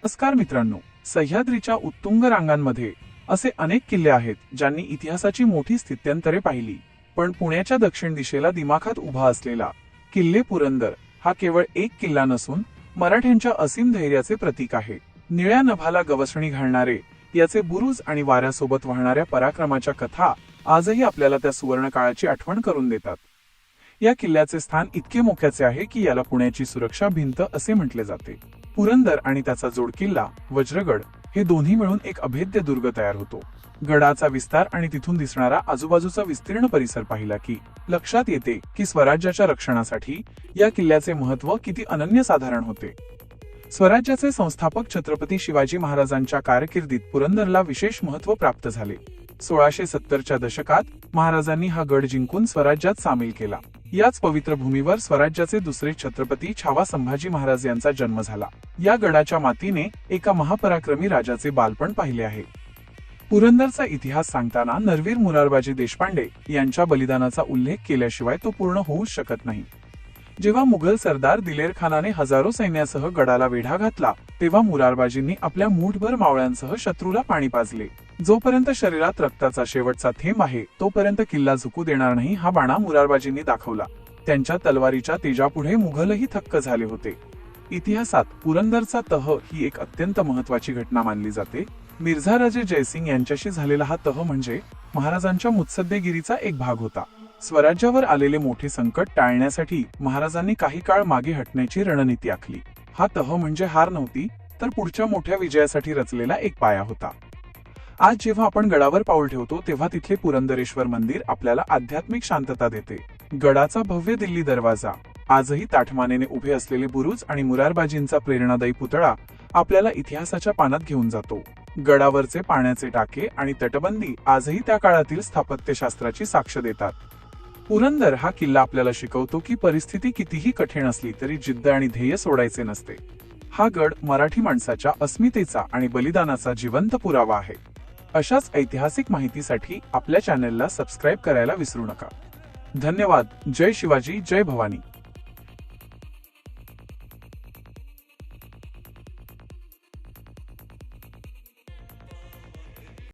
नमस्कार मित्रांनो, सह्याद्रीच्या उत्तुंग रांगांमध्ये असे अनेक किल्ले आहेत ज्यांनी इतिहासाची मोठी स्थित्यंतरे पाहिली. पण पुण्याच्या दक्षिण दिशेला दिमाखात उभा असलेला किल्ले पुरंदर हा केवळ एक किल्ला नसून मराठ्यांच्या असीम धैर्याचे प्रतीक आहे. निळ्या नभाला गवसणी घालणारे याचे बुरुज आणि वाऱ्यासोबत वाहणाऱ्या पराक्रमाच्या कथा आजही आपल्याला त्या सुवर्ण काळाची आठवण करून देतात. या किल्ल्याचे स्थान इतके मोक्याचे आहे की याला पुण्याची सुरक्षा भिंत असे म्हटले जाते. पुरंदर आणि त्याचा जोडकिल्ला वज्रगड हे दोन्ही मिळून एक अभेद्य दुर्ग तयार होतो. गडाचा विस्तार आणि तिथून दिसणारा आजूबाजूचा विस्तीर्ण परिसर पाहिला की लक्षात येते की स्वराज्याच्या रक्षणासाठी या किल्ल्याचे महत्त्व किती अनन्यसाधारण होते. स्वराज्याचे संस्थापक छत्रपती शिवाजी महाराजांच्या कारकिर्दीत पुरंदरला विशेष महत्त्व प्राप्त झाले. 1670च्या दशकात महाराजांनी हा गड जिंकून स्वराज्यात सामील केला. याच पवित्र भूमीवर स्वराज्याचे दुसरे छत्रपती छावा संभाजी महाराज यांचा जन्म झाला. या गडाच्या मातीने एका महापराक्रमी राजाचे बालपण पाहिले आहे. पुरंदरचा इतिहास सांगताना नरवीर मोरारबाजी देशपांडे यांच्या बलिदानाचा उल्लेख केल्याशिवाय तो पूर्ण होऊच शकत नाही. जेव्हा मुघल सरदार दिलेर खानाने हजारो सैन्यासह गडाला वेढा घातला तेव्हा मोरारबाजींनी आपल्या मूठभर मावळ्यांसह शत्रूला पाणी पाजले. जोपर्यंत शरीरात रक्ताचा शेवटचा थेंब आहे तोपर्यंत किल्ला झुकू देणार नाही हा बाणा मोरारबाजींनी दाखवला. त्यांच्या तलवारीच्या तेजापुढे मुघलही थक्क झाले होते. इतिहासात पुरंदरचा तह ही एक अत्यंत महत्त्वाची घटना मानली जाते. मिर्झा राजे जयसिंग यांच्याशी झालेला हा तह म्हणजे महाराजांच्या मुत्सद्देगिरीचा एक भाग होता. स्वराज्यावर आलेले मोठे संकट टाळण्यासाठी महाराजांनी काही काळ मागे हटण्याची रणनीती आखली. हा तह म्हणजे हार नव्हती तर पुढच्या मोठ्या विजयासाठी रचलेला एक पाया होता. आज जेव्हा आपण गडावर पाऊल ठेवतो तेव्हा तिथले पुरंदरेश्वर मंदिर आपल्याला आध्यात्मिक शांतता देते. गडाचा भव्य दिल्ली दरवाजा, आजही ताठमानेने उभे असलेले बुरुज आणि मोरारबाजींचा प्रेरणादायी पुतळा आपल्याला इतिहासाच्या पानात घेऊन जातो. गडावरचे पाण्याचे टाके आणि तटबंदी आजही त्या काळातील स्थापत्यशास्त्राची साक्ष देतात. पुरंदर हा किल्ला आपल्याला शिकवतो की परिस्थिती कितीही कठीण असली तरी जिद्द आणि ध्येय सोडायचे नसते. हा गड मराठी माणसाच्या अस्मितेचा आणि बलिदानाचा जिवंत पुरावा आहे. अशाच ऐतिहासिक माहितीसाठी आपल्या चॅनेलला सबस्क्राईब करायला विसरू नका. धन्यवाद. जय शिवाजी, जय भवानी.